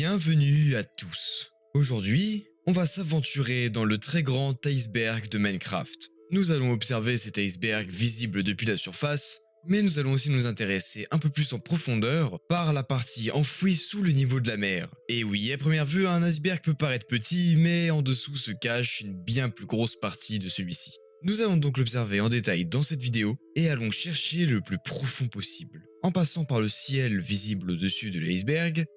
Bienvenue à tous. Aujourd'hui, on va s'aventurer dans le très grand iceberg de Minecraft. Nous allons observer cet iceberg visible depuis la surface, mais nous allons aussi nous intéresser un peu plus en profondeur par la partie enfouie sous le niveau de la mer. Et oui, à première vue, un iceberg peut paraître petit, mais en dessous se cache une bien plus grosse partie de celui-ci. Nous allons donc l'observer en détail dans cette vidéo et allons chercher le plus profond possible. En passant par le ciel visible au-dessus de l'iceberg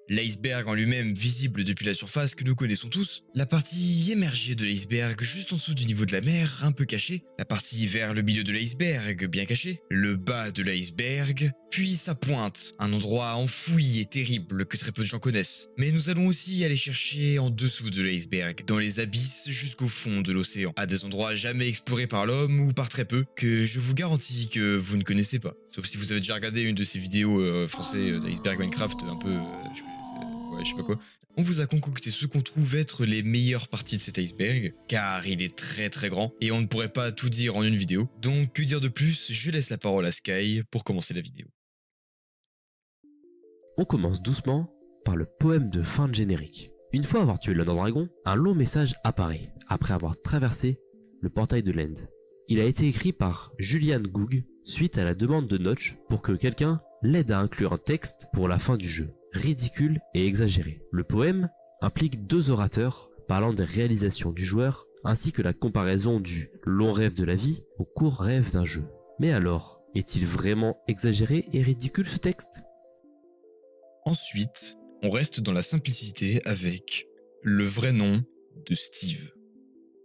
en lui-même visible depuis la surface que nous connaissons tous, la partie émergée de l'iceberg juste en dessous du niveau de la mer un peu cachée, la partie vers le milieu de l'iceberg bien cachée, le bas de l'iceberg, puis sa pointe, un endroit enfoui et terrible que très peu de gens connaissent. Mais nous allons aussi aller chercher en dessous de l'iceberg, dans les abysses jusqu'au fond de l'océan, à des endroits jamais explorés par l'homme ou par très peu, que je vous garantis que vous ne connaissez pas. Sauf si vous avez déjà regardé une de ces vidéos français d'iceberg Minecraft un peu... je sais pas quoi. On vous a concocté ce qu'on trouve être les meilleures parties de cet iceberg, car il est très très grand, et on ne pourrait pas tout dire en une vidéo. Donc que dire de plus, je laisse la parole à Sky pour commencer la vidéo. On commence doucement par le poème de fin de générique. Une fois avoir tué l'Under Dragon, un long message apparaît, après avoir traversé le portail de l'End. Il a été écrit par Julian Goog suite à la demande de Notch pour que quelqu'un l'aide à inclure un texte pour la fin du jeu, ridicule et exagéré. Le poème implique deux orateurs parlant des réalisations du joueur ainsi que la comparaison du long rêve de la vie au court rêve d'un jeu. Mais alors, est-il vraiment exagéré et ridicule ce texte ? Ensuite, on reste dans la simplicité avec le vrai nom de Steve.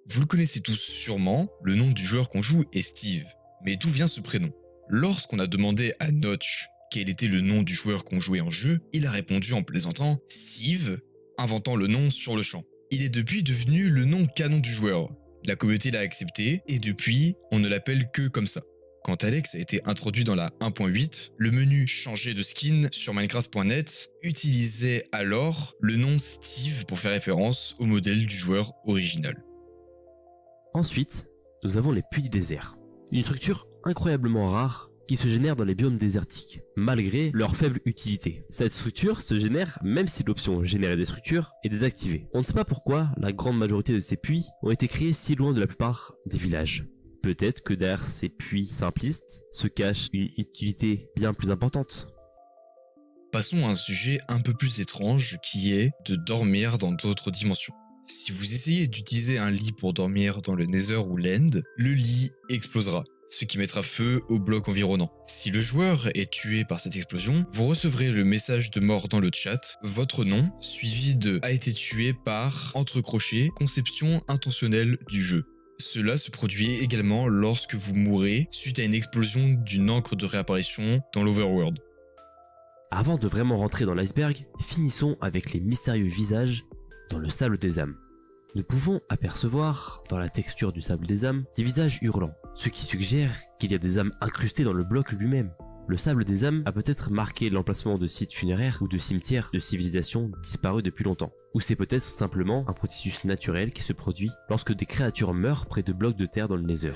Vous le connaissez tous sûrement, le nom du joueur qu'on joue est Steve. Mais d'où vient ce prénom? Lorsqu'on a demandé à Notch quel était le nom du joueur qu'on jouait en jeu, il a répondu en plaisantant « Steve », inventant le nom sur le champ. Il est depuis devenu le nom canon du joueur. La communauté l'a accepté et depuis, on ne l'appelle que comme ça. Quand Alex a été introduit dans la 1.8, le menu changer de skin sur Minecraft.net utilisait alors le nom Steve pour faire référence au modèle du joueur original. Ensuite, nous avons les puits du désert. Une structure incroyablement rare qui se génère dans les biomes désertiques, malgré leur faible utilité. Cette structure se génère même si l'option générer des structures est désactivée. On ne sait pas pourquoi la grande majorité de ces puits ont été créés si loin de la plupart des villages. Peut-être que derrière ces puits simplistes se cache une utilité bien plus importante. Passons à un sujet un peu plus étrange qui est de dormir dans d'autres dimensions. Si vous essayez d'utiliser un lit pour dormir dans le Nether ou l'End, le lit explosera, ce qui mettra feu aux blocs environnants. Si le joueur est tué par cette explosion, vous recevrez le message de mort dans le chat, votre nom, suivi de « a été tué par » entre crochets, conception intentionnelle du jeu. Cela se produit également lorsque vous mourrez suite à une explosion d'une encre de réapparition dans l'Overworld. Avant de vraiment rentrer dans l'iceberg, finissons avec les mystérieux visages dans le sable des âmes. Nous pouvons apercevoir, dans la texture du sable des âmes, des visages hurlants, ce qui suggère qu'il y a des âmes incrustées dans le bloc lui-même. Le sable des âmes a peut-être marqué l'emplacement de sites funéraires ou de cimetières de civilisations disparues depuis longtemps. Ou c'est peut-être simplement un processus naturel qui se produit lorsque des créatures meurent près de blocs de terre dans le Nether.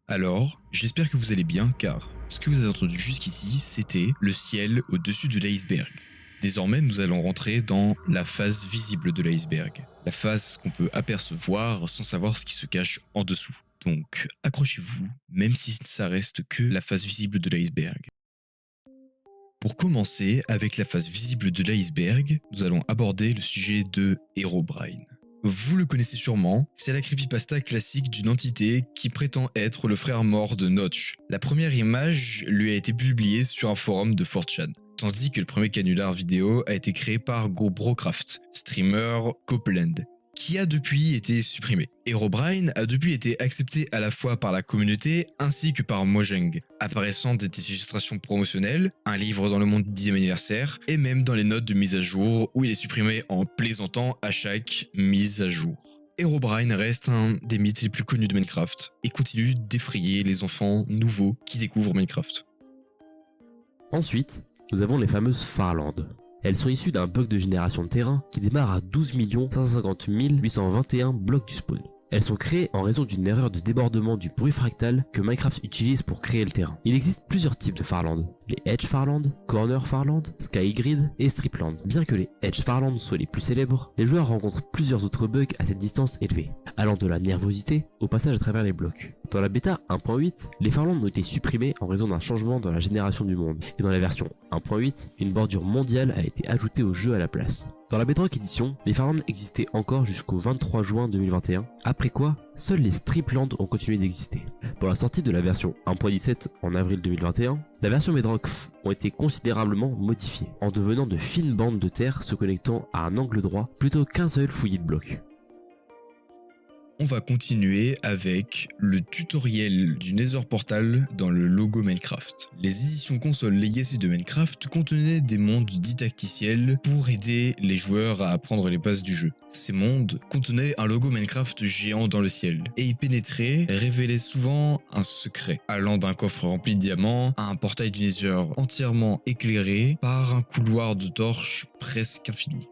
Alors, j'espère que vous allez bien car ce que vous avez entendu jusqu'ici, c'était le ciel au-dessus de l'iceberg. Désormais, nous allons rentrer dans la face visible de l'iceberg. La face qu'on peut apercevoir sans savoir ce qui se cache en dessous. Donc, accrochez-vous, même si ça reste que la face visible de l'iceberg. Pour commencer, avec la face visible de l'iceberg, nous allons aborder le sujet de Herobrine. Vous le connaissez sûrement, c'est la creepypasta classique d'une entité qui prétend être le frère mort de Notch. La première image lui a été publiée sur un forum de 4chan, tandis que le premier canular vidéo a été créé par GoBrocraft, streamer Copeland, qui a depuis été supprimé. Herobrine a depuis été accepté à la fois par la communauté ainsi que par Mojang, apparaissant dans des illustrations promotionnelles, un livre dans le monde du 10e anniversaire, et même dans les notes de mise à jour où il est supprimé en plaisantant à chaque mise à jour. Herobrine reste un des mythes les plus connus de Minecraft et continue d'effrayer les enfants nouveaux qui découvrent Minecraft. Ensuite, nous avons les fameuses Farlands. Elles sont issues d'un bug de génération de terrain qui démarre à 12 550 821 blocs du spawn. Elles sont créées en raison d'une erreur de débordement du bruit fractal que Minecraft utilise pour créer le terrain. Il existe plusieurs types de Farland, les Edge Farland, Corner Farland, Sky Grid et Stripland. Bien que les Edge Farland soient les plus célèbres, les joueurs rencontrent plusieurs autres bugs à cette distance élevée, allant de la nervosité au passage à travers les blocs. Dans la bêta 1.8, les Farland ont été supprimés en raison d'un changement dans la génération du monde, et dans la version 1.8, une bordure mondiale a été ajoutée au jeu à la place. Dans la Bedrock Edition, les Farland existaient encore jusqu'au 23 juin 2021, après quoi, seuls les Stripland ont continué d'exister. Pour la sortie de la version 1.17 en avril 2021, la version Bedrock ont été considérablement modifiées, en devenant de fines bandes de terre se connectant à un angle droit plutôt qu'un seul fouillis de blocs. On va continuer avec le tutoriel du Nether Portal dans le logo Minecraft. Les éditions console Legacy de Minecraft contenaient des mondes didacticiels pour aider les joueurs à apprendre les bases du jeu. Ces mondes contenaient un logo Minecraft géant dans le ciel, et y pénétrer révélait souvent un secret, allant d'un coffre rempli de diamants à un portail du Nether entièrement éclairé par un couloir de torches presque infini.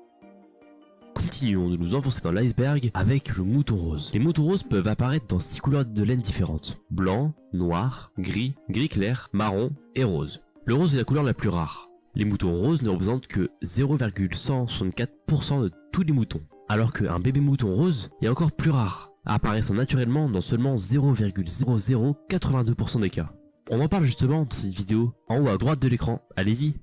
Continuons de nous enfoncer dans l'iceberg avec le mouton rose. Les moutons roses peuvent apparaître dans 6 couleurs de laine différentes. Blanc, noir, gris, gris clair, marron et rose. Le rose est la couleur la plus rare. Les moutons roses ne représentent que 0,164% de tous les moutons. Alors qu'un bébé mouton rose est encore plus rare, apparaissant naturellement dans seulement 0,0082% des cas. On en parle justement dans cette vidéo en haut à droite de l'écran. Allez-y.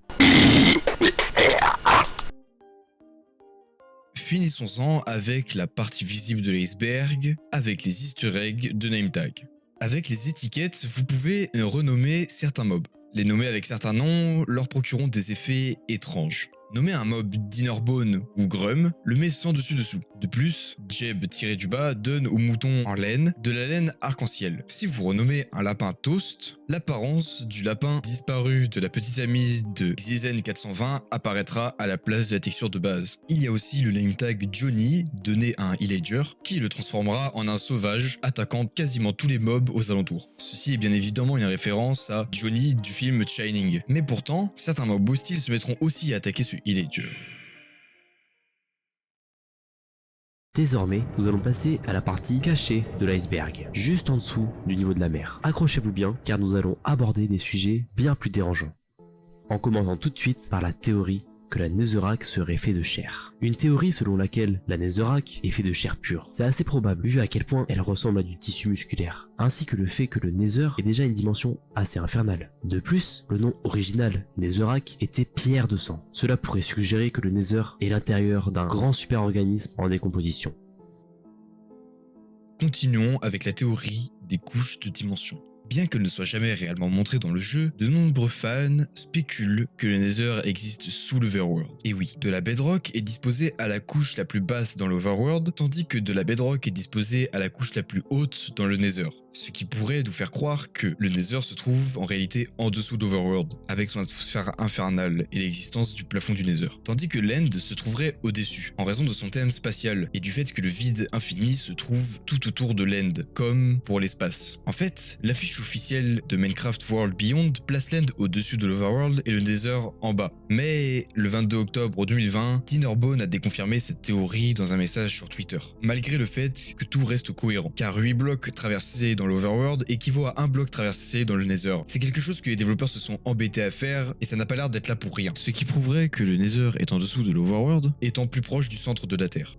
Finissons-en avec la partie visible de l'iceberg, avec les easter eggs de NameTag. Avec les étiquettes, vous pouvez renommer certains mobs. Les nommer avec certains noms leur procureront des effets étranges. Nommer un mob Dinnerbone ou Grum le met sans dessus-dessous. De plus, Jeb-du-bas donne au mouton en laine de la laine arc-en-ciel. Si vous renommez un lapin Toast, l'apparence du lapin disparu de la petite amie de Xizen420 apparaîtra à la place de la texture de base. Il y a aussi le name tag Johnny donné à un villager qui le transformera en un sauvage attaquant quasiment tous les mobs aux alentours. Ceci est bien évidemment une référence à Johnny du film Shining. Mais pourtant, certains mobs hostiles se mettront aussi à attaquer ce villager. Désormais, nous allons passer à la partie cachée de l'iceberg, juste en dessous du niveau de la mer. Accrochez-vous bien, car nous allons aborder des sujets bien plus dérangeants. En commençant tout de suite par la théorie que la Netherrack serait fait de chair. Une théorie selon laquelle la Netherrack est fait de chair pure. C'est assez probable vu à quel point elle ressemble à du tissu musculaire, ainsi que le fait que le Nether est déjà une dimension assez infernale. De plus, le nom original Netherrack était pierre de sang. Cela pourrait suggérer que le Nether est l'intérieur d'un grand super-organisme en décomposition. Continuons avec la théorie des couches de dimension. Bien qu'elle ne soit jamais réellement montrée dans le jeu, de nombreux fans spéculent que le Nether existe sous l'Overworld. Et oui, de la Bedrock est disposée à la couche la plus basse dans l'Overworld, tandis que de la Bedrock est disposée à la couche la plus haute dans le Nether. Ce qui pourrait nous faire croire que le Nether se trouve en réalité en dessous d'Overworld, avec son atmosphère infernale et l'existence du plafond du Nether. Tandis que l'End se trouverait au-dessus, en raison de son thème spatial, et du fait que le vide infini se trouve tout autour de l'End, comme pour l'espace. En fait, l'affiche officielle de Minecraft World Beyond place l'End au-dessus de l'Overworld et le Nether en bas. Mais le 22 octobre 2020, Dinnerbone a déconfirmé cette théorie dans un message sur Twitter, malgré le fait que tout reste cohérent, car 8 blocs traversés dans l'Overworld équivaut à 1 bloc traversé dans le Nether. C'est quelque chose que les développeurs se sont embêtés à faire et ça n'a pas l'air d'être là pour rien, ce qui prouverait que le Nether est en dessous de l'Overworld, étant plus proche du centre de la Terre.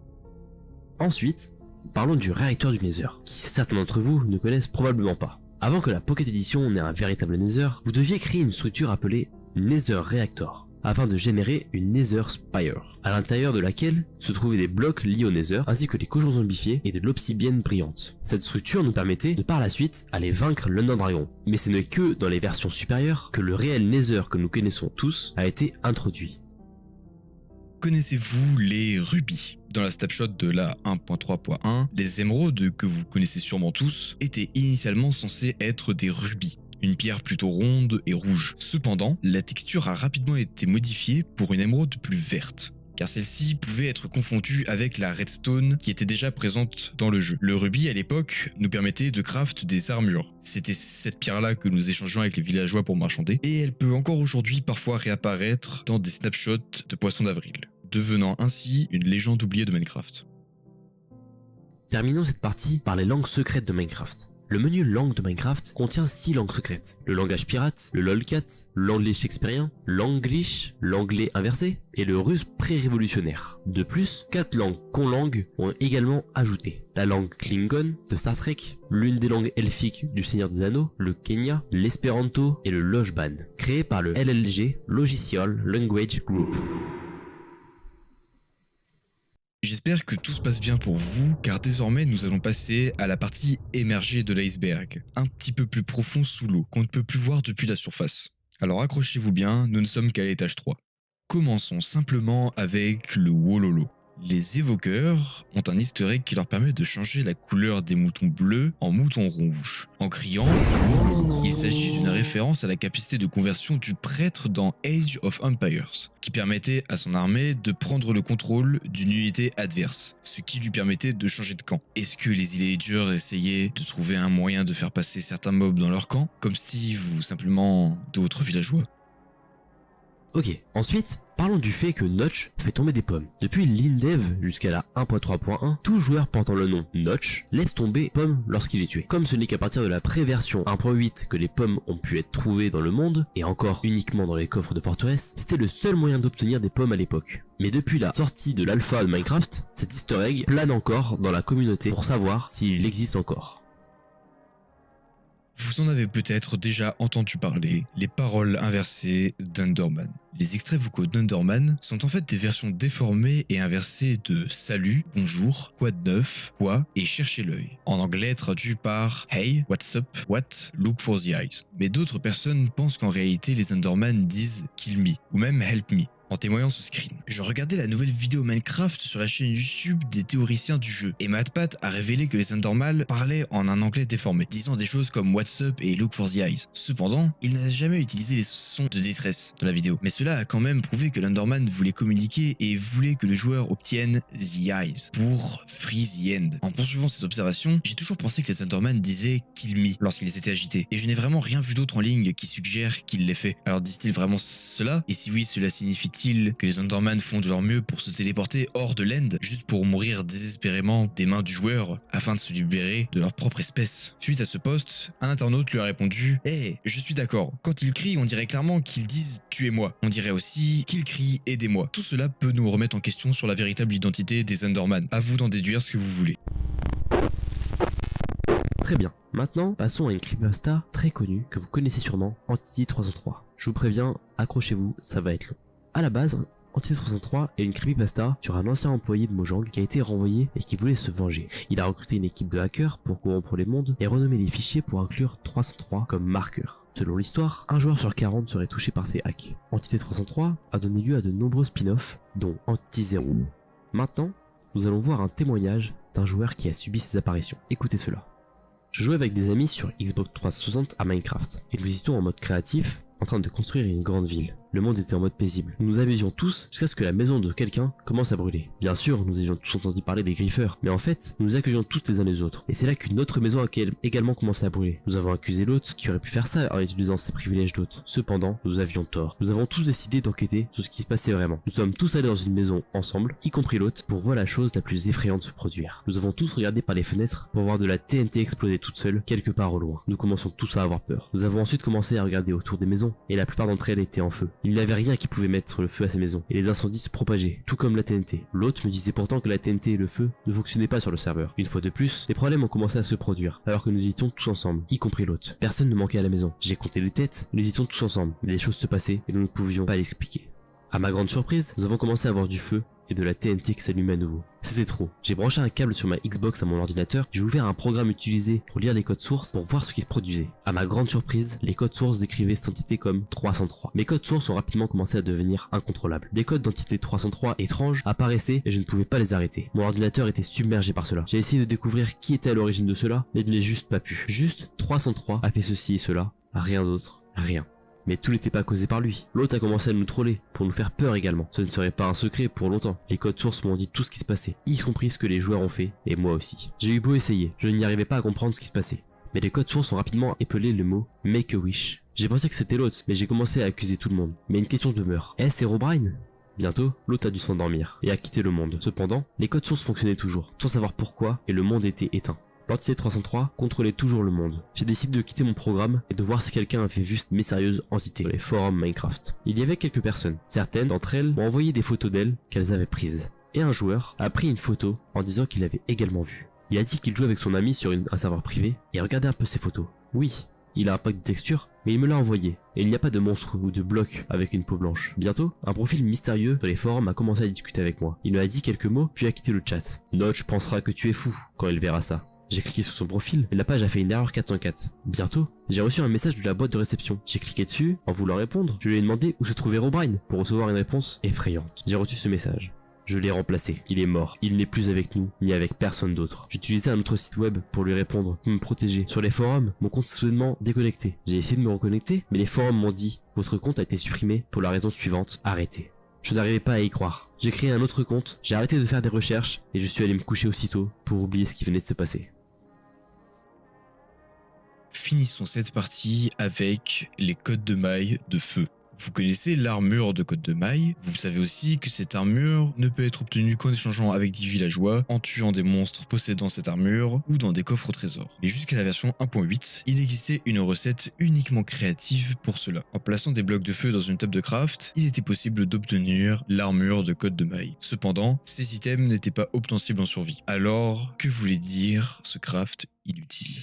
Ensuite, parlons du réacteur du Nether, qui certains d'entre vous ne connaissent probablement pas. Avant que la Pocket Edition n'ait un véritable Nether, vous deviez créer une structure appelée Nether Reactor, afin de générer une Nether Spire, à l'intérieur de laquelle se trouvaient des blocs liés au Nether, ainsi que des cochons zombifiés et de l'obsidienne brillante. Cette structure nous permettait de par la suite aller vaincre l'Under Dragon, mais ce n'est que dans les versions supérieures que le réel Nether que nous connaissons tous a été introduit. Connaissez-vous les rubis ? Dans la snapshot de la 1.3.1, les émeraudes que vous connaissez sûrement tous étaient initialement censées être des rubis, une pierre plutôt ronde et rouge. Cependant, la texture a rapidement été modifiée pour une émeraude plus verte, car celle-ci pouvait être confondue avec la redstone qui était déjà présente dans le jeu. Le rubis à l'époque nous permettait de craft des armures. C'était cette pierre-là que nous échangeons avec les villageois pour marchander, et elle peut encore aujourd'hui parfois réapparaître dans des snapshots de poissons d'avril, devenant ainsi une légende oubliée de Minecraft. Terminons cette partie par les langues secrètes de Minecraft. Le menu langue de Minecraft contient 6 langues secrètes. Le langage pirate, le lolcat, l'anglais shakespearien, l'anglish, l'anglais inversé et le russe pré-révolutionnaire. De plus, 4 langues conlangues ont également ajouté. La langue Klingon de Star Trek, l'une des langues elfiques du Seigneur des Anneaux, le Kenya, l'espéranto et le lojban, créés par le LLG, Logicial Language Group. J'espère que tout se passe bien pour vous, car désormais nous allons passer à la partie émergée de l'iceberg, un petit peu plus profond sous l'eau, qu'on ne peut plus voir depuis la surface. Alors accrochez-vous bien, nous ne sommes qu'à l'étage 3. Commençons simplement avec le Wololo. Les évoqueurs ont un easter egg qui leur permet de changer la couleur des moutons bleus en moutons rouges. En criant Wololo, il s'agit d'une référence à la capacité de conversion du prêtre dans Age of Empires, qui permettait à son armée de prendre le contrôle d'une unité adverse, ce qui lui permettait de changer de camp. Est-ce que les villagers essayaient de trouver un moyen de faire passer certains mobs dans leur camp, comme Steve ou simplement d'autres villageois? Ok, ensuite, parlons du fait que Notch fait tomber des pommes. Depuis l'Indev jusqu'à la 1.3.1, tout joueur portant le nom Notch laisse tomber pommes lorsqu'il est tué. Comme ce n'est qu'à partir de la pré-version 1.8 que les pommes ont pu être trouvées dans le monde, et encore uniquement dans les coffres de forteresse, c'était le seul moyen d'obtenir des pommes à l'époque. Mais depuis la sortie de l'alpha de Minecraft, cet easter egg plane encore dans la communauté pour savoir s'il existe encore. Vous en avez peut-être déjà entendu parler, les paroles inversées d'Enderman. Les extraits vocaux d'Enderman sont en fait des versions déformées et inversées de salut, bonjour, quoi de neuf, quoi et chercher l'œil. En anglais traduit par hey, what's up, what, look for the eyes. Mais d'autres personnes pensent qu'en réalité les Enderman disent kill me ou même help me. En témoignant ce screen. Je regardais la nouvelle vidéo Minecraft sur la chaîne YouTube des théoriciens du jeu, et MatPat a révélé que les Enderman parlaient en un anglais déformé, disant des choses comme What's up et Look for the eyes. Cependant, il n'a jamais utilisé les sons de détresse dans la vidéo, mais cela a quand même prouvé que l'Enderman voulait communiquer et voulait que le joueur obtienne the eyes pour free the end. En poursuivant ces observations, j'ai toujours pensé que les Enderman disaient kill me lorsqu'ils étaient agités, et je n'ai vraiment rien vu d'autre en ligne qui suggère qu'il l'ait fait. Alors disent-ils vraiment cela? Et si oui, cela signifie que les Enderman font de leur mieux pour se téléporter hors de l'end, juste pour mourir désespérément des mains du joueur afin de se libérer de leur propre espèce? Suite à ce post, un internaute lui a répondu hey, je suis d'accord, quand ils crient on dirait clairement qu'ils disent tuez-moi, on dirait aussi qu'ils crient aidez-moi. Tout cela peut nous remettre en question sur la véritable identité des Enderman. À vous d'en déduire ce que vous voulez. Très bien, maintenant passons à une creepypasta très connue que vous connaissez sûrement, Entity 303. Je vous préviens, accrochez-vous, ça va être long. À la base, Entity 303 est une creepypasta sur un ancien employé de Mojang qui a été renvoyé et qui voulait se venger. Il a recruté une équipe de hackers pour corrompre les mondes et renommer les fichiers pour inclure 303 comme marqueur. Selon l'histoire, un joueur sur 40 serait touché par ces hacks. Entity 303 a donné lieu à de nombreux spin-offs, dont Entity 0. Maintenant, nous allons voir un témoignage d'un joueur qui a subi ces apparitions. Écoutez cela. Je jouais avec des amis sur Xbox 360 à Minecraft, et nous étions en mode créatif, en train de construire une grande ville. Le monde était en mode paisible. Nous nous amusions tous jusqu'à ce que la maison de quelqu'un commence à brûler. Bien sûr, nous avions tous entendu parler des griffeurs, mais en fait, nous nous accusions tous les uns les autres. Et c'est là qu'une autre maison a également commencé à brûler. Nous avons accusé l'autre qui aurait pu faire ça en utilisant ses privilèges d'hôte. Cependant, nous avions tort. Nous avons tous décidé d'enquêter sur ce qui se passait vraiment. Nous sommes tous allés dans une maison ensemble, y compris l'hôte, pour voir la chose la plus effrayante se produire. Nous avons tous regardé par les fenêtres pour voir de la TNT exploser toute seule quelque part au loin. Nous commençons tous à avoir peur. Nous avons ensuite commencé à regarder autour des maisons, et la plupart d'entre elles étaient en feu. Il n'y avait rien qui pouvait mettre le feu à ces maisons, et les incendies se propageaient, tout comme la TNT. L'autre me disait pourtant que la TNT et le feu ne fonctionnaient pas sur le serveur. Une fois de plus, les problèmes ont commencé à se produire, alors que nous étions tous ensemble, y compris l'autre. Personne ne manquait à la maison. J'ai compté les têtes, nous étions tous ensemble, mais les choses se passaient, et nous ne pouvions pas l'expliquer. À ma grande surprise, nous avons commencé à avoir du feu, et de la TNT qui s'allumait à nouveau. C'était trop. J'ai branché un câble sur ma Xbox à mon ordinateur, j'ai ouvert un programme utilisé pour lire les codes sources pour voir ce qui se produisait. À ma grande surprise, les codes sources décrivaient cette entité comme 303. Mes codes sources ont rapidement commencé à devenir incontrôlables. Des codes d'entité 303 étranges apparaissaient et je ne pouvais pas les arrêter. Mon ordinateur était submergé par cela. J'ai essayé de découvrir qui était à l'origine de cela, mais je n'ai juste pas pu. Juste 303 a fait ceci et cela, rien d'autre, rien. Mais tout n'était pas causé par lui. L'autre a commencé à nous troller, pour nous faire peur également. Ce ne serait pas un secret pour longtemps. Les codes sources m'ont dit tout ce qui se passait, y compris ce que les joueurs ont fait, et moi aussi. J'ai eu beau essayer, je n'y arrivais pas à comprendre ce qui se passait. Mais les codes sources ont rapidement épelé le mot « Make a Wish ». J'ai pensé que c'était l'autre, mais j'ai commencé à accuser tout le monde. Mais une question demeure. Est-ce Herobrine ? Bientôt, l'hôte a dû s'endormir et a quitté le monde. Cependant, les codes sources fonctionnaient toujours, sans savoir pourquoi, et le monde était éteint. L'entité 303 contrôlait toujours le monde. J'ai décidé de quitter mon programme et de voir si quelqu'un avait vu cette mystérieuse entité sur les forums Minecraft. Il y avait quelques personnes. Certaines d'entre elles m'ont envoyé des photos d'elles qu'elles avaient prises. Et un joueur a pris une photo en disant qu'il l'avait également vue. Il a dit qu'il jouait avec son ami sur un serveur privé et regardait un peu ses photos. Oui, il a un pack de textures, mais il me l'a envoyé. Et il n'y a pas de monstre ou de bloc avec une peau blanche. Bientôt, un profil mystérieux sur les forums a commencé à discuter avec moi. Il m'a dit quelques mots, puis a quitté le chat. Notch pensera que tu es fou quand il verra ça. J'ai cliqué sur son profil et la page a fait une erreur 404. Bientôt, j'ai reçu un message de la boîte de réception. J'ai cliqué dessus, en voulant répondre, je lui ai demandé où se trouvait Herobrine pour recevoir une réponse effrayante. J'ai reçu ce message. Je l'ai remplacé. Il est mort. Il n'est plus avec nous, ni avec personne d'autre. J'utilisais un autre site web pour lui répondre, pour me protéger. Sur les forums, mon compte s'est soudainement déconnecté. J'ai essayé de me reconnecter, mais les forums m'ont dit, votre compte a été supprimé pour la raison suivante, arrêtez. Je n'arrivais pas à y croire. J'ai créé un autre compte, j'ai arrêté de faire des recherches, et je suis allé me coucher aussitôt pour oublier ce qui venait de se passer. Finissons cette partie avec les codes de maille de feu. Vous connaissez l'armure de Côte de Maille, vous savez aussi que cette armure ne peut être obtenue qu'en échangeant avec des villageois, en tuant des monstres possédant cette armure ou dans des coffres au trésor. Mais jusqu'à la version 1.8, il existait une recette uniquement créative pour cela. En plaçant des blocs de feu dans une table de craft, il était possible d'obtenir l'armure de Côte de Maille. Cependant, ces items n'étaient pas obtensibles en survie. Alors, que voulait dire ce craft inutile ?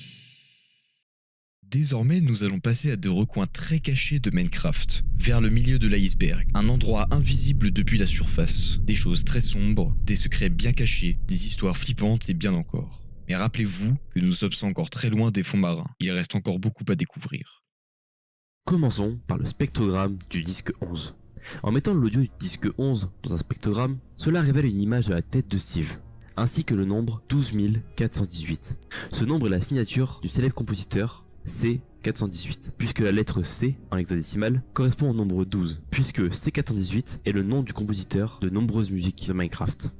Désormais, nous allons passer à des recoins très cachés de Minecraft, vers le milieu de l'iceberg, un endroit invisible depuis la surface, des choses très sombres, des secrets bien cachés, des histoires flippantes et bien encore. Mais rappelez-vous que nous sommes encore très loin des fonds marins, il reste encore beaucoup à découvrir. Commençons par le spectrogramme du disque 11. En mettant l'audio du disque 11 dans un spectrogramme, cela révèle une image de la tête de Steve, ainsi que le nombre 12 418. Ce nombre est la signature du célèbre compositeur C418, puisque la lettre C en hexadécimal correspond au nombre 12, puisque C418 est le nom du compositeur de nombreuses musiques de Minecraft.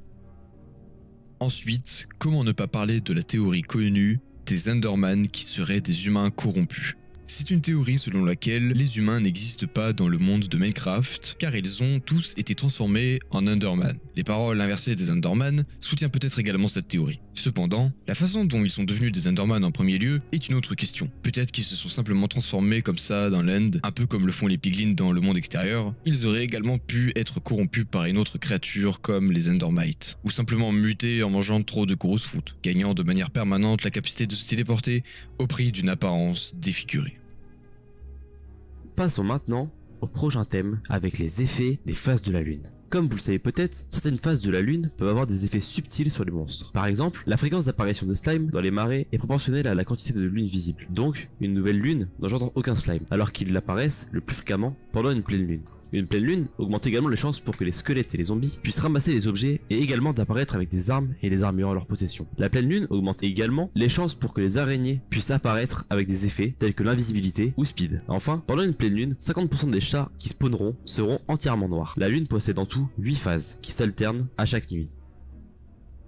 Ensuite, comment ne pas parler de la théorie connue des Enderman qui seraient des humains corrompus. C'est une théorie selon laquelle les humains n'existent pas dans le monde de Minecraft car ils ont tous été transformés en Enderman. Les paroles inversées des Enderman soutiennent peut-être également cette théorie. Cependant, la façon dont ils sont devenus des Enderman en premier lieu est une autre question. Peut-être qu'ils se sont simplement transformés comme ça dans l'end, un peu comme le font les piglins dans le monde extérieur. Ils auraient également pu être corrompus par une autre créature comme les Endermites, ou simplement mutés en mangeant trop de chorus fruit, gagnant de manière permanente la capacité de se téléporter au prix d'une apparence défigurée. Passons maintenant au prochain thème avec les effets des phases de la lune. Comme vous le savez peut-être, certaines phases de la lune peuvent avoir des effets subtils sur les monstres. Par exemple, la fréquence d'apparition de slime dans les marais est proportionnelle à la quantité de lune visible. Donc, une nouvelle lune n'engendre aucun slime, alors qu'ils apparaissent le plus fréquemment pendant une pleine lune. Une pleine lune augmente également les chances pour que les squelettes et les zombies puissent ramasser les objets et également d'apparaître avec des armes et des armures à leur possession. La pleine lune augmente également les chances pour que les araignées puissent apparaître avec des effets tels que l'invisibilité ou speed. Enfin, pendant une pleine lune, 50% des chats qui spawneront seront entièrement noirs. La lune possède en tout 8 phases qui s'alternent à chaque nuit.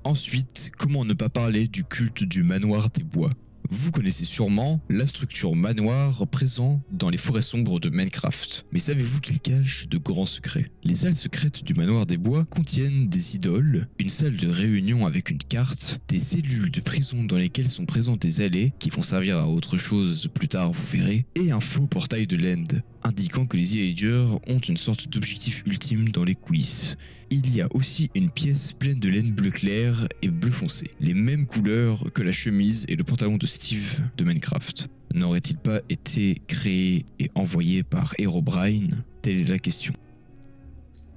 Ensuite, comment ne pas parler du culte du manoir des bois ? Vous connaissez sûrement la structure manoir présente dans les forêts sombres de Minecraft. Mais savez-vous qu'il cache de grands secrets ? Les salles secrètes du manoir des bois contiennent des idoles, une salle de réunion avec une carte, des cellules de prison dans lesquelles sont présentes des allées qui vont servir à autre chose plus tard vous verrez, et un faux portail de l'end, indiquant que les villagers ont une sorte d'objectif ultime dans les coulisses. Il y a aussi une pièce pleine de laine bleu clair et bleu foncé, les mêmes couleurs que la chemise et le pantalon de Steve de Minecraft. N'aurait-il pas été créé et envoyé par Herobrine ? Telle est la question.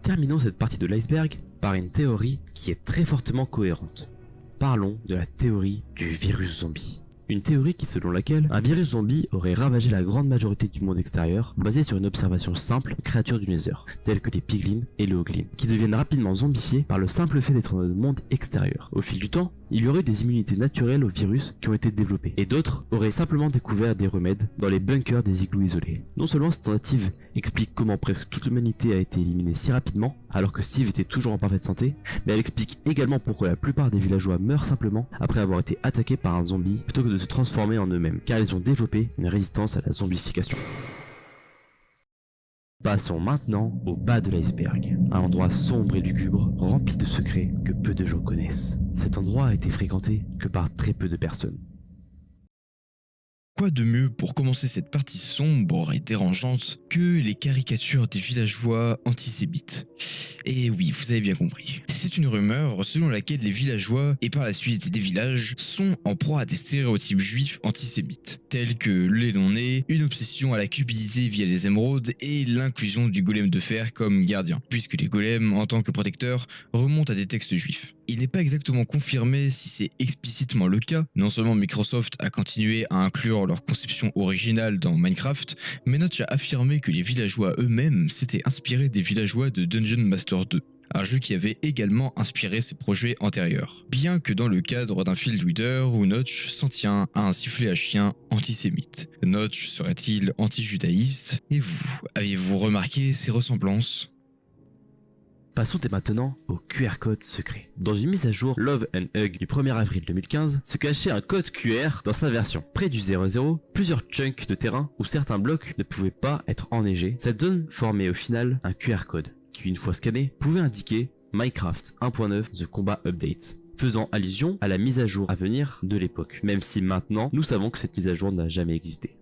Terminons cette partie de l'iceberg par une théorie qui est très fortement cohérente. Parlons de la théorie du virus zombie. Une théorie selon laquelle un virus zombie aurait ravagé la grande majorité du monde extérieur, basée sur une observation simple de créatures du Nether, telles que les piglins et les hoglins, qui deviennent rapidement zombifiés par le simple fait d'être dans le monde extérieur. Au fil du temps, il y aurait des immunités naturelles au virus qui ont été développées, et d'autres auraient simplement découvert des remèdes dans les bunkers des igloos isolés. Non seulement cette tentative explique comment presque toute l'humanité a été éliminée si rapidement, alors que Steve était toujours en parfaite santé, mais elle explique également pourquoi la plupart des villageois meurent simplement après avoir été attaqués par un zombie plutôt que de se transformer en eux-mêmes, car ils ont développé une résistance à la zombification. Passons maintenant au bas de l'iceberg, un endroit sombre et lugubre, rempli de secrets que peu de gens connaissent. Cet endroit a été fréquenté que par très peu de personnes. Quoi de mieux pour commencer cette partie sombre et dérangeante que les caricatures des villageois antisémites? Et oui, vous avez bien compris. C'est une rumeur selon laquelle les villageois, et par la suite des villages, sont en proie à des stéréotypes juifs antisémites, tels que le lait non-né, une obsession à la cupidité via les émeraudes et l'inclusion du golem de fer comme gardien, puisque les golems, en tant que protecteurs, remontent à des textes juifs. Il n'est pas exactement confirmé si c'est explicitement le cas. Non seulement Microsoft a continué à inclure leur conception originale dans Minecraft, mais Notch a affirmé que les villageois eux-mêmes s'étaient inspirés des villageois de Dungeon Master 2, un jeu qui avait également inspiré ses projets antérieurs. Bien que dans le cadre d'un field reader où Notch s'en tient à un sifflet à chien antisémite. Notch serait-il anti-judaïste? Et vous, aviez-vous remarqué ces ressemblances? Passons dès maintenant au QR code secret. Dans une mise à jour Love and Hug du 1er avril 2015, se cachait un code QR dans sa version. Près du 00, plusieurs chunks de terrain où certains blocs ne pouvaient pas être enneigés. Cette zone formait au final un QR code qui, une fois scanné, pouvait indiquer Minecraft 1.9 The Combat Update, faisant allusion à la mise à jour à venir de l'époque, même si maintenant nous savons que cette mise à jour n'a jamais existé.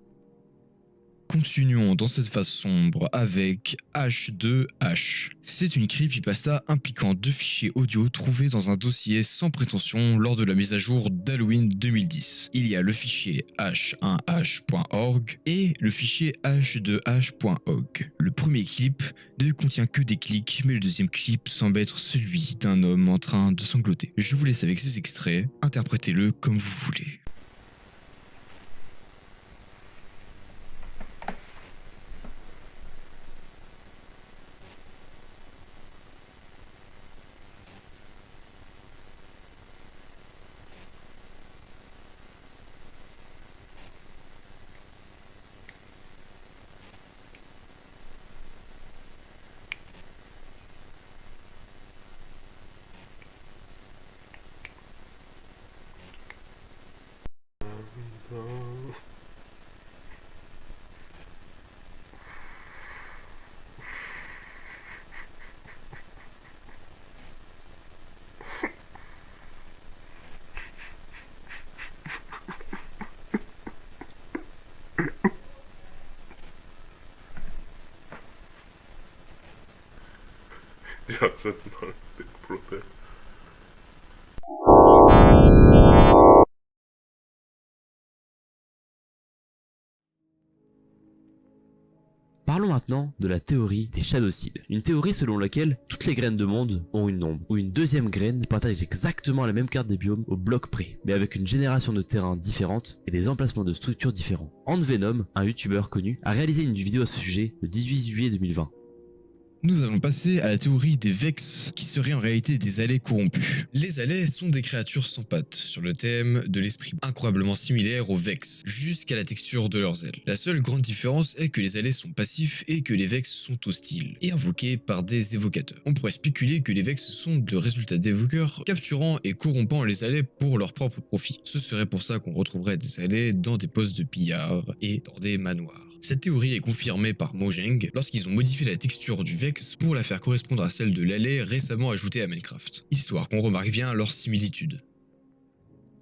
Continuons dans cette phase sombre avec H2H. C'est une creepypasta impliquant 2 fichiers audio trouvés dans un dossier sans prétention lors de la mise à jour d'Halloween 2010. Il y a le fichier h1h.org et le fichier h2h.org. Le premier clip ne contient que des clics, mais le deuxième clip semble être celui d'un homme en train de sangloter. Je vous laisse avec ces extraits, interprétez-le comme vous voulez. Jag sätter bara ett prote. Parlons maintenant de la théorie des Shadowseed, une théorie selon laquelle toutes les graines de monde ont une ombre, où une deuxième graine partage exactement la même carte des biomes au bloc près, mais avec une génération de terrains différente et des emplacements de structures différents. Venom, un youtubeur connu, a réalisé une vidéo à ce sujet le 18 juillet 2020. Nous allons passer à la théorie des Vex, qui seraient en réalité des allais corrompus. Les allais sont des créatures sans pattes, sur le thème de l'esprit, incroyablement similaires aux Vex, jusqu'à la texture de leurs ailes. La seule grande différence est que les allais sont passifs et que les Vex sont hostiles, et invoqués par des évocateurs. On pourrait spéculer que les Vex sont de résultats d'évocateurs, capturant et corrompant les allais pour leur propre profit. Ce serait pour ça qu'on retrouverait des allais dans des postes de pillard et dans des manoirs. Cette théorie est confirmée par Mojang lorsqu'ils ont modifié la texture du Vex pour la faire correspondre à celle de l'allais récemment ajoutée à Minecraft, histoire qu'on remarque bien leur similitude.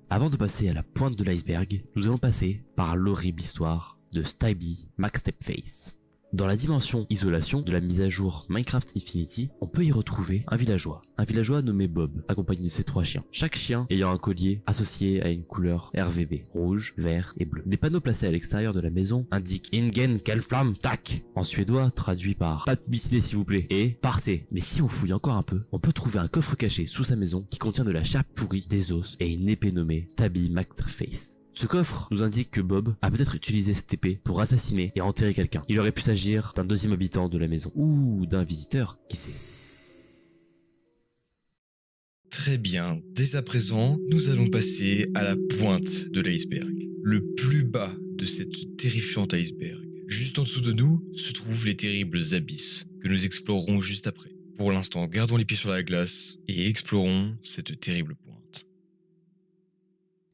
Avant de passer à la pointe de l'iceberg, nous allons passer par l'horrible histoire de Stybee McStepface. Dans la dimension isolation de la mise à jour Minecraft Infinity, on peut y retrouver un villageois nommé Bob, accompagné de ses 3 chiens. Chaque chien ayant un collier associé à une couleur RVB, rouge, vert et bleu. Des panneaux placés à l'extérieur de la maison indiquent Ingen Kelflam Tak, en suédois traduit par pas de publicité s'il vous plaît, et partez. Mais si on fouille encore un peu, on peut trouver un coffre caché sous sa maison qui contient de la chair pourrie, des os et une épée nommée Stybee McStepface. Ce coffre nous indique que Bob a peut-être utilisé cette épée pour assassiner et enterrer quelqu'un. Il aurait pu s'agir d'un deuxième habitant de la maison, ou d'un visiteur, qui sait. Très bien, dès à présent, nous allons passer à la pointe de l'iceberg, le plus bas de cette terrifiante iceberg. Juste en dessous de nous se trouvent les terribles abysses, que nous explorerons juste après. Pour l'instant, gardons les pieds sur la glace et explorons cette terrible pointe.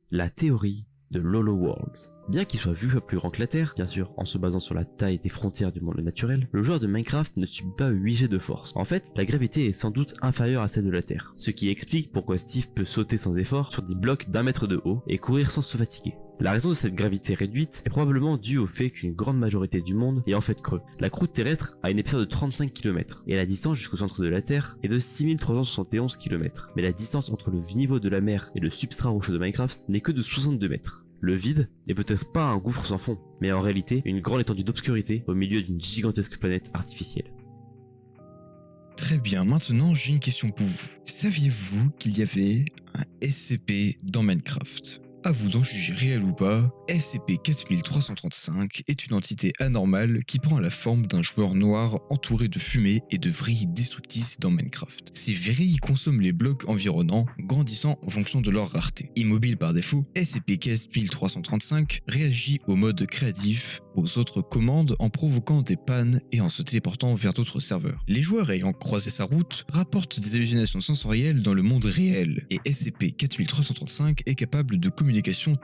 La théorie de l'Hollow World. Bien qu'il soit vu plus grand que la Terre, bien sûr, en se basant sur la taille des frontières du monde naturel, le joueur de Minecraft ne subit pas 8 jets de force. En fait, la gravité est sans doute inférieure à celle de la Terre, ce qui explique pourquoi Steve peut sauter sans effort sur des blocs d'1 mètre de haut et courir sans se fatiguer. La raison de cette gravité réduite est probablement due au fait qu'une grande majorité du monde est en fait creux. La croûte terrestre a une épaisseur de 35 km et la distance jusqu'au centre de la Terre est de 6371 km. Mais la distance entre le niveau de la mer et le substrat rocheux de Minecraft n'est que de 62 mètres. Le vide n'est peut-être pas un gouffre sans fond, mais en réalité une grande étendue d'obscurité au milieu d'une gigantesque planète artificielle. Très bien, maintenant j'ai une question pour vous. Saviez-vous qu'il y avait un SCP dans Minecraft ? À vous d'en juger réel ou pas, SCP-4335 est une entité anormale qui prend la forme d'un joueur noir entouré de fumée et de vrilles destructrices dans Minecraft. Ces vrilles consomment les blocs environnants, grandissant en fonction de leur rareté. Immobile par défaut, SCP-4335 réagit au mode créatif aux autres commandes en provoquant des pannes et en se téléportant vers d'autres serveurs. Les joueurs ayant croisé sa route rapportent des hallucinations sensorielles dans le monde réel, et SCP-4335 est capable de communication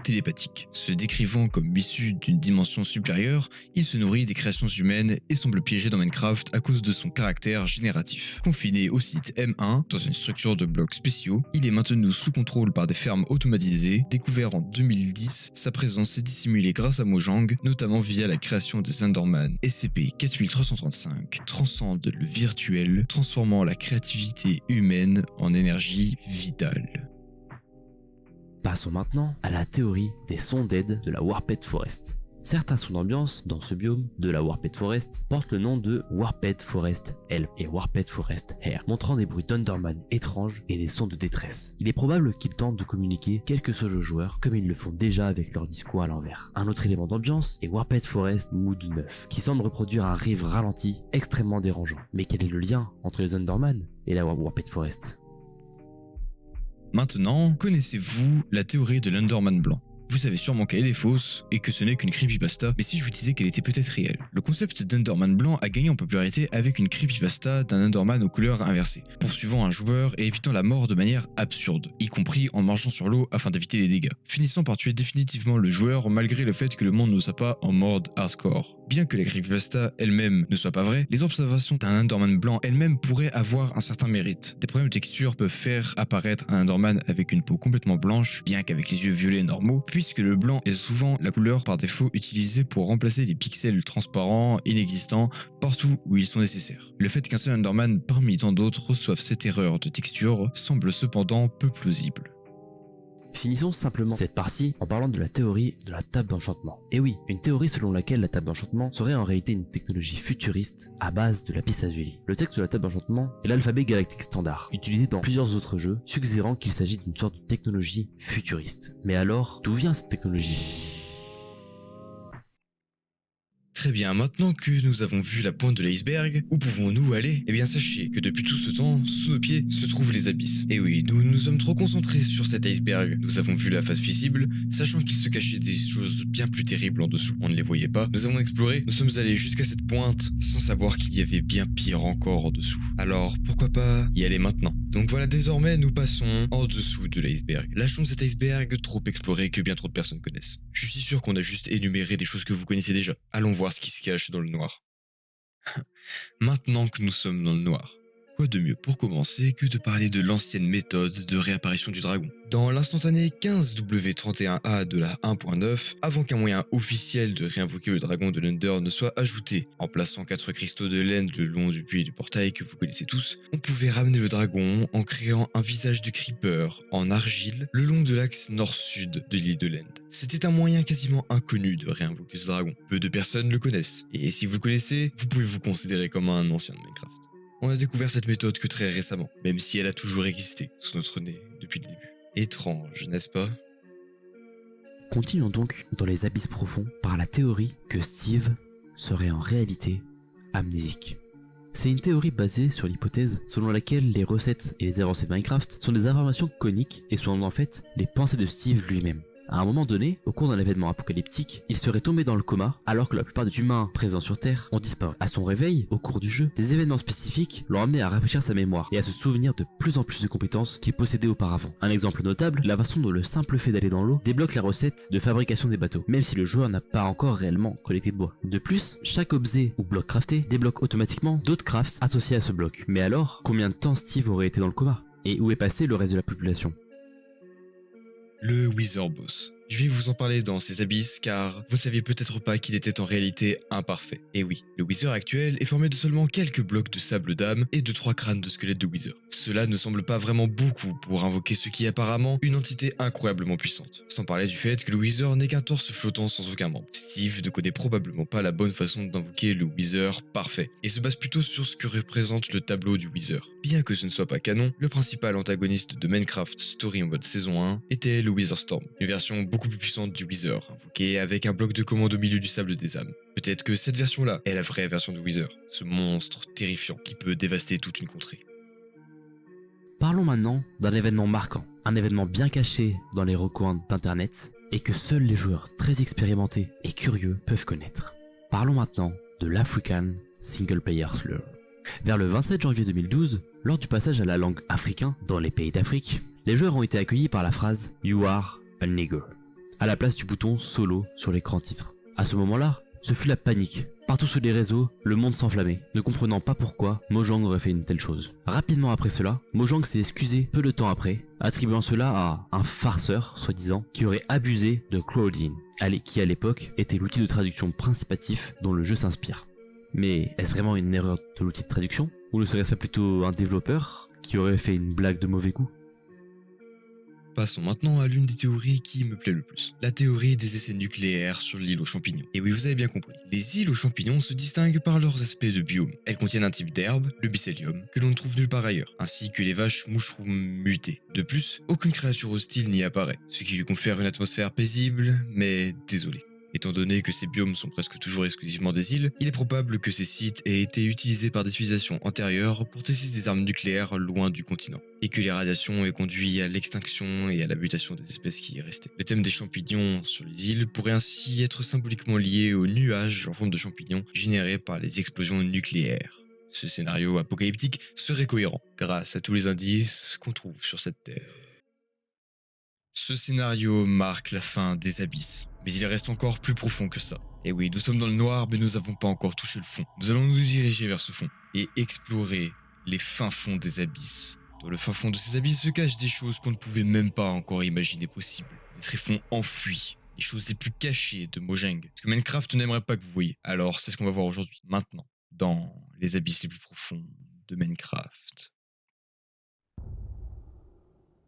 télépathique. Se décrivant comme issu d'une dimension supérieure, il se nourrit des créations humaines et semble piégé dans Minecraft à cause de son caractère génératif. Confiné au site M1, dans une structure de blocs spéciaux, il est maintenu sous contrôle par des fermes automatisées. Découvert en 2010, sa présence est dissimulée grâce à Mojang, notamment via la création des Enderman. SCP-4335 transcende le virtuel, transformant la créativité humaine en énergie vitale. Passons maintenant à la théorie des sons d'aide de la Warped Forest. Certains sons d'ambiance dans ce biome de la Warped Forest portent le nom de Warped Forest L et Warped Forest R, montrant des bruits d'Enderman étranges et des sons de détresse. Il est probable qu'ils tentent de communiquer quel que soit le joueur, comme ils le font déjà avec leur discours à l'envers. Un autre élément d'ambiance est Warped Forest Mood 9, qui semble reproduire un riff ralenti extrêmement dérangeant. Mais quel est le lien entre les Enderman et la Warped Forest ? Maintenant, connaissez-vous la théorie de l'Enderman blanc ? Vous savez sûrement qu'elle est fausse et que ce n'est qu'une creepypasta, mais si je vous disais qu'elle était peut-être réelle. Le concept d'Enderman blanc a gagné en popularité avec une creepypasta d'un Enderman aux couleurs inversées, poursuivant un joueur et évitant la mort de manière absurde, y compris en marchant sur l'eau afin d'éviter les dégâts, finissant par tuer définitivement le joueur malgré le fait que le monde ne soit pas en mode hardcore. Bien que la creepypasta elle-même ne soit pas vraie, les observations d'un Enderman blanc elle-même pourraient avoir un certain mérite. Des problèmes de texture peuvent faire apparaître un Enderman avec une peau complètement blanche, bien qu'avec les yeux violets normaux, puisque le blanc est souvent la couleur par défaut utilisée pour remplacer des pixels transparents inexistants partout où ils sont nécessaires. Le fait qu'un seul Enderman parmi tant d'autres reçoive cette erreur de texture semble cependant peu plausible. Finissons simplement cette partie en parlant de la théorie de la table d'enchantement. Et oui, une théorie selon laquelle la table d'enchantement serait en réalité une technologie futuriste à base de lapis lazuli. Le texte de la table d'enchantement est l'alphabet galactique standard, utilisé dans plusieurs autres jeux, suggérant qu'il s'agit d'une sorte de technologie futuriste. Mais alors, d'où vient cette technologie ? Très bien, maintenant que nous avons vu la pointe de l'iceberg, où pouvons-nous aller ? Eh bien sachez que depuis tout ce temps, sous nos pieds se trouvent les abysses. Et oui, nous nous sommes trop concentrés sur cet iceberg. Nous avons vu la face visible, sachant qu'il se cachait des choses bien plus terribles en dessous. On ne les voyait pas. Nous avons exploré, nous sommes allés jusqu'à cette pointe, sans savoir qu'il y avait bien pire encore en dessous. Alors pourquoi pas y aller maintenant ? Donc voilà, désormais nous passons en dessous de l'iceberg. Lâchons cet iceberg trop exploré que bien trop de personnes connaissent. Je suis sûr qu'on a juste énuméré des choses que vous connaissez déjà. Allons voir ce qui se cache dans le noir. Maintenant que nous sommes dans le noir, quoi de mieux pour commencer que de parler de l'ancienne méthode de réapparition du dragon. Dans l'instantané 15W31A de la 1.9, avant qu'un moyen officiel de réinvoquer le dragon de l'Under ne soit ajouté, en plaçant 4 cristaux de laine le long du puits du portail que vous connaissez tous, on pouvait ramener le dragon en créant un visage de creeper en argile le long de l'axe nord-sud de l'île de l'End. C'était un moyen quasiment inconnu de réinvoquer ce dragon. Peu de personnes le connaissent, et si vous le connaissez, vous pouvez vous considérer comme un ancien de Minecraft. On a découvert cette méthode que très récemment, même si elle a toujours existé sous notre nez depuis le début. Étrange, n'est-ce pas ? Continuons donc dans les abysses profonds par la théorie que Steve serait en réalité amnésique. C'est une théorie basée sur l'hypothèse selon laquelle les recettes et les avancées de Minecraft sont des informations coniques et sont en fait les pensées de Steve lui-même. À un moment donné, au cours d'un événement apocalyptique, il serait tombé dans le coma alors que la plupart des humains présents sur Terre ont disparu. À son réveil, au cours du jeu, des événements spécifiques l'ont amené à rafraîchir sa mémoire et à se souvenir de plus en plus de compétences qu'il possédait auparavant. Un exemple notable, la façon dont le simple fait d'aller dans l'eau débloque la recette de fabrication des bateaux, même si le joueur n'a pas encore réellement collecté de bois. De plus, chaque objet ou bloc crafté débloque automatiquement d'autres crafts associés à ce bloc. Mais alors, combien de temps Steve aurait été dans le coma? Et où est passé le reste de la population? Le Wither Boss. Je vais vous en parler dans ces abysses car vous ne saviez peut-être pas qu'il était en réalité imparfait. Et oui, le Wither actuel est formé de seulement quelques blocs de sable d'âme et de 3 crânes de squelettes de Wither. Cela ne semble pas vraiment beaucoup pour invoquer ce qui est apparemment une entité incroyablement puissante. Sans parler du fait que le Wither n'est qu'un torse flottant sans aucun membre. Steve ne connaît probablement pas la bonne façon d'invoquer le Wither parfait et se base plutôt sur ce que représente le tableau du Wither. Bien que ce ne soit pas canon, le principal antagoniste de Minecraft Story Mode saison 1 était le Wither Storm, une version beaucoup plus puissante du Wither, invoquée avec un bloc de commande au milieu du sable des âmes. Peut-être que cette version-là est la vraie version du Wither, ce monstre terrifiant qui peut dévaster toute une contrée. Parlons maintenant d'un événement marquant, un événement bien caché dans les recoins d'internet et que seuls les joueurs très expérimentés et curieux peuvent connaître. Parlons maintenant de l'African Single Player Slur. Vers le 27 janvier 2012, lors du passage à la langue africain dans les pays d'Afrique, les joueurs ont été accueillis par la phrase « You are a nigger » à la place du bouton solo sur l'écran titre. À ce moment-là, ce fut la panique. Partout sur les réseaux, le monde s'enflammait, ne comprenant pas pourquoi Mojang aurait fait une telle chose. Rapidement après cela, Mojang s'est excusé peu de temps après, attribuant cela à un farceur, soi-disant, qui aurait abusé de Claudine, qui à l'époque était l'outil de traduction principatif dont le jeu s'inspire. Mais est-ce vraiment une erreur de l'outil de traduction? Ou ne serait-ce pas plutôt un développeur qui aurait fait une blague de mauvais goût? Passons maintenant à l'une des théories qui me plaît le plus. La théorie des essais nucléaires sur l'île aux champignons. Et oui, vous avez bien compris. Les îles aux champignons se distinguent par leurs aspects de biome. Elles contiennent un type d'herbe, le Bicélium, que l'on ne trouve nulle part ailleurs, ainsi que les vaches moucherons mutées. De plus, aucune créature hostile n'y apparaît, ce qui lui confère une atmosphère paisible, mais désolée. Étant donné que ces biomes sont presque toujours exclusivement des îles, il est probable que ces sites aient été utilisés par des civilisations antérieures pour tester des armes nucléaires loin du continent, et que les radiations aient conduit à l'extinction et à la mutation des espèces qui y restaient. Le thème des champignons sur les îles pourrait ainsi être symboliquement lié aux nuages en forme de champignons générés par les explosions nucléaires. Ce scénario apocalyptique serait cohérent, grâce à tous les indices qu'on trouve sur cette terre. Ce scénario marque la fin des abysses, mais il reste encore plus profond que ça. Et oui, nous sommes dans le noir, mais nous n'avons pas encore touché le fond. Nous allons nous diriger vers ce fond et explorer les fins fonds des abysses. Dans le fin fond de ces abysses se cachent des choses qu'on ne pouvait même pas encore imaginer possibles. Des tréfonds enfouis, les choses les plus cachées de Mojang. Ce que Minecraft n'aimerait pas que vous voyez. Alors c'est ce qu'on va voir aujourd'hui, maintenant, dans les abysses les plus profonds de Minecraft.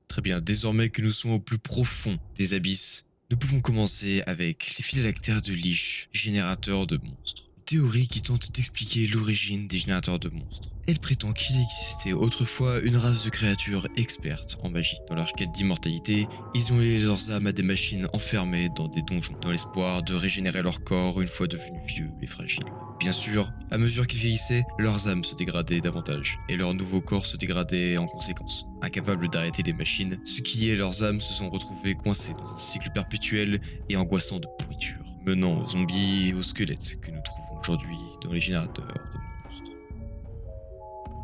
Très bien, désormais que nous sommes au plus profond des abysses, nous pouvons commencer avec les phylactères de Lich, générateurs de monstres. Une théorie qui tente d'expliquer l'origine des générateurs de monstres. Elle prétend qu'il existait autrefois une race de créatures expertes en magie. Dans leur quête d'immortalité, ils ont lié leurs âmes à des machines enfermées dans des donjons, dans l'espoir de régénérer leur corps une fois devenus vieux et fragiles. Bien sûr, à mesure qu'ils vieillissaient, leurs âmes se dégradaient davantage, et leur nouveau corps se dégradait en conséquence. Incapables d'arrêter les machines, ceux qui liaient leurs âmes se sont retrouvés coincés dans un cycle perpétuel et angoissant de pourriture, menant aux zombies et aux squelettes que nous trouvons aujourd'hui dans les générateurs de monstres.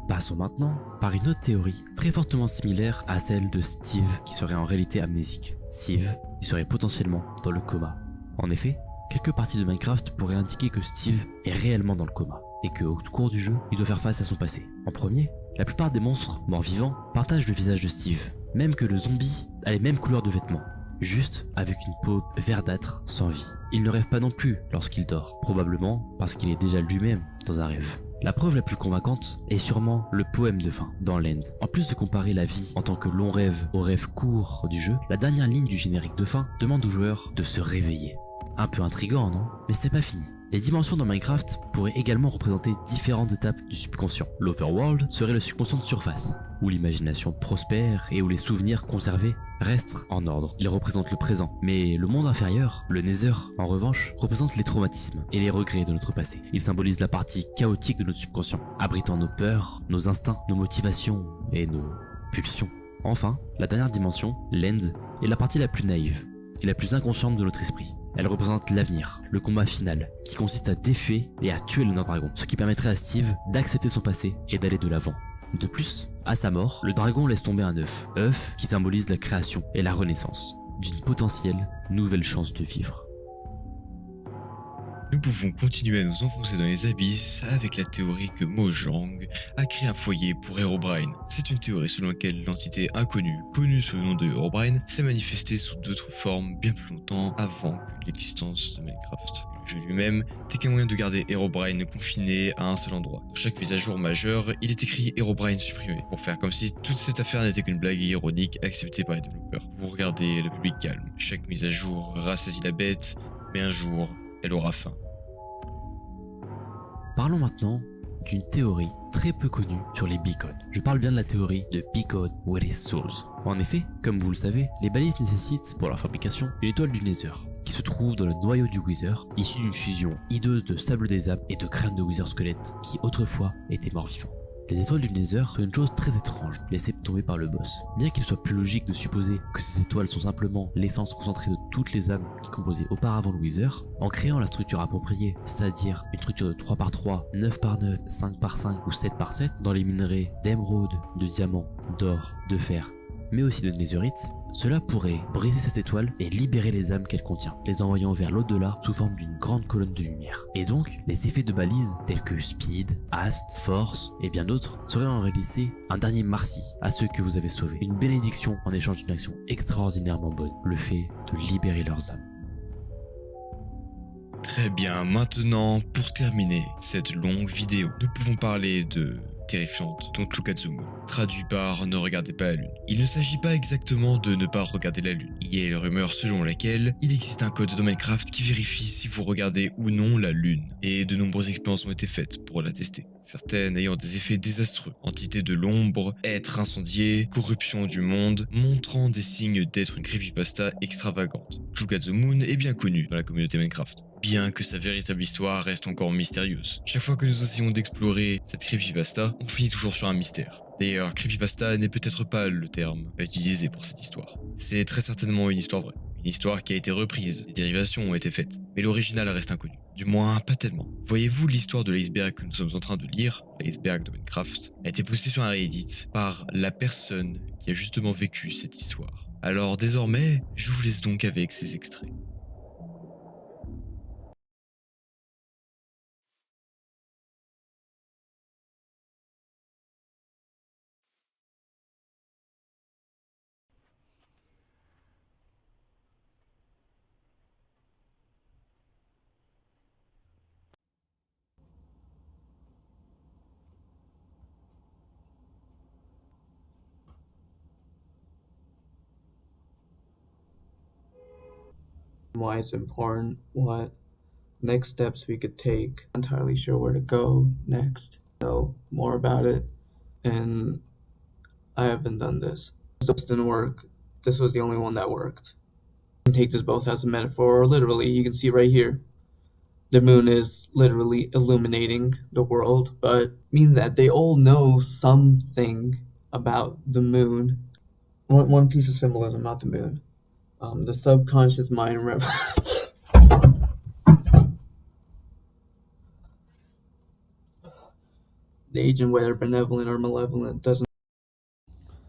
Passons maintenant par une autre théorie très fortement similaire à celle de Steve qui serait en réalité amnésique. Steve qui serait potentiellement dans le coma. En effet, quelques parties de Minecraft pourraient indiquer que Steve est réellement dans le coma et qu'au cours du jeu, il doit faire face à son passé. En premier, la plupart des monstres morts-vivants partagent le visage de Steve, même que le zombie a les mêmes couleurs de vêtements, juste avec une peau verdâtre sans vie. Il ne rêve pas non plus lorsqu'il dort, probablement parce qu'il est déjà lui-même dans un rêve. La preuve la plus convaincante est sûrement le poème de fin dans l'End. En plus de comparer la vie en tant que long rêve au rêve court du jeu, la dernière ligne du générique de fin demande aux joueurs de se réveiller. Un peu intriguant, non? Mais c'est pas fini. Les dimensions dans Minecraft pourraient également représenter différentes étapes du subconscient. L'Overworld serait le subconscient de surface, où l'imagination prospère et où les souvenirs conservés restent en ordre. Il représente le présent, mais le monde inférieur, le Nether, en revanche, représente les traumatismes et les regrets de notre passé. Il symbolise la partie chaotique de notre subconscient, abritant nos peurs, nos instincts, nos motivations et nos pulsions. Enfin, la dernière dimension, l'End, est la partie la plus naïve, est la plus inconsciente de notre esprit. Elle représente l'avenir, le combat final, qui consiste à défier et à tuer le Nain Dragon, ce qui permettrait à Steve d'accepter son passé et d'aller de l'avant. De plus, à sa mort, le dragon laisse tomber un œuf qui symbolise la création et la renaissance d'une potentielle nouvelle chance de vivre. Nous pouvons continuer à nous enfoncer dans les abysses avec la théorie que Mojang a créé un foyer pour Herobrine. C'est une théorie selon laquelle l'entité inconnue, connue sous le nom de Herobrine, s'est manifestée sous d'autres formes bien plus longtemps avant que l'existence de Minecraft. Le jeu lui-même n'était qu'un moyen de garder Herobrine confiné à un seul endroit. Dans chaque mise à jour majeure, il est écrit Herobrine supprimé, pour faire comme si toute cette affaire n'était qu'une blague ironique acceptée par les développeurs. Pour garder le public calme, chaque mise à jour rassasie la bête, mais un jour, elle aura fin. Parlons maintenant d'une théorie très peu connue sur les beacons. Je parle bien de la théorie de Beacon with his souls. En effet, comme vous le savez, les balises nécessitent pour leur fabrication une étoile du Nether, qui se trouve dans le noyau du Wither, issu d'une fusion hideuse de sable des âmes et de crânes de Wither squelettes qui autrefois étaient morts vivants. Les étoiles du Nether sont une chose très étrange laissée tomber par le boss. Bien qu'il soit plus logique de supposer que ces étoiles sont simplement l'essence concentrée de toutes les âmes qui composaient auparavant le Wither, en créant la structure appropriée, c'est-à-dire une structure de 3x3, 9x9, 5x5 ou 7x7 dans les minerais d'émeraude, de diamant, d'or, de fer, mais aussi de netherite, cela pourrait briser cette étoile et libérer les âmes qu'elle contient, les envoyant vers l'au-delà sous forme d'une grande colonne de lumière. Et donc, les effets de balises tels que Speed, Hast, Force et bien d'autres seraient en réalité un dernier merci à ceux que vous avez sauvés, une bénédiction en échange d'une action extraordinairement bonne, le fait de libérer leurs âmes. Très bien, maintenant, pour terminer cette longue vidéo, nous pouvons parler de terrifiante, Don't Look at the Moon, traduit par Ne regardez pas la lune. Il ne s'agit pas exactement de ne pas regarder la lune. Il y a une rumeur selon laquelle il existe un code dans Minecraft qui vérifie si vous regardez ou non la lune, et de nombreuses expériences ont été faites pour la tester. Certaines ayant des effets désastreux, entités de l'ombre, êtres incendiés, corruption du monde, montrant des signes d'être une creepypasta extravagante. Look at the Moon est bien connu dans la communauté Minecraft, bien que sa véritable histoire reste encore mystérieuse. Chaque fois que nous essayons d'explorer cette creepypasta, on finit toujours sur un mystère. D'ailleurs, creepypasta n'est peut-être pas le terme à utiliser pour cette histoire. C'est très certainement une histoire vraie. Une histoire qui a été reprise, des dérivations ont été faites, mais l'original reste inconnu. Du moins, pas tellement. Voyez-vous, l'histoire de l'iceberg que nous sommes en train de lire, l'iceberg de Minecraft, a été postée sur un Reddit par la personne qui a justement vécu cette histoire. Alors désormais, je vous laisse donc avec ces extraits. Why it's important, what next steps we could take. Not entirely sure where to go next. Know more about it, and I haven't done this. This didn't work. This was the only one that worked. You can take this both as a metaphor or literally. You can see right here. The moon is literally illuminating the world, but means that they all know something about the moon. One piece of symbolism about the moon. The subconscious mind the agent, whether benevolent or malevolent, doesn't.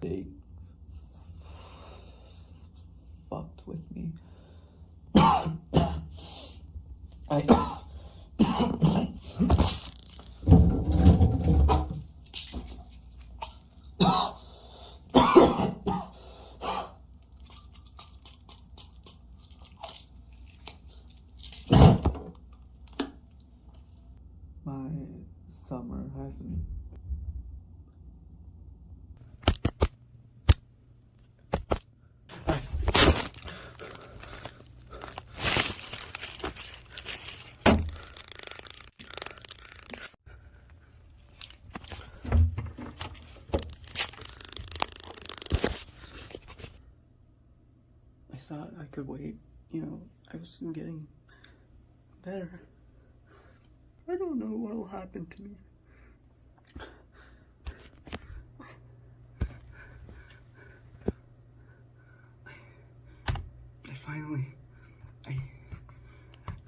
They fucked with me. My summer hasn't. I thought I could wait, I was getting better. I don't know what will happen to me. I finally,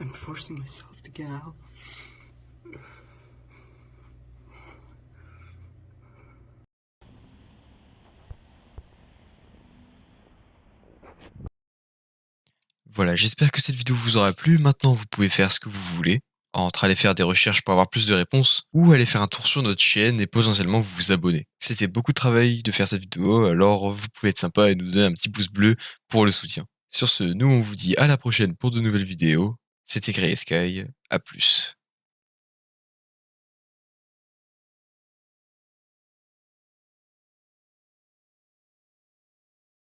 I'm forcing myself to get out. Voilà, j'espère que cette vidéo vous aura plu. Maintenant, vous pouvez faire ce que vous voulez. Entre aller faire des recherches pour avoir plus de réponses, ou aller faire un tour sur notre chaîne et potentiellement vous abonner. C'était beaucoup de travail de faire cette vidéo, alors vous pouvez être sympa et nous donner un petit pouce bleu pour le soutien. Sur ce, nous on vous dit à la prochaine pour de nouvelles vidéos. C'était Grey Sky, à plus.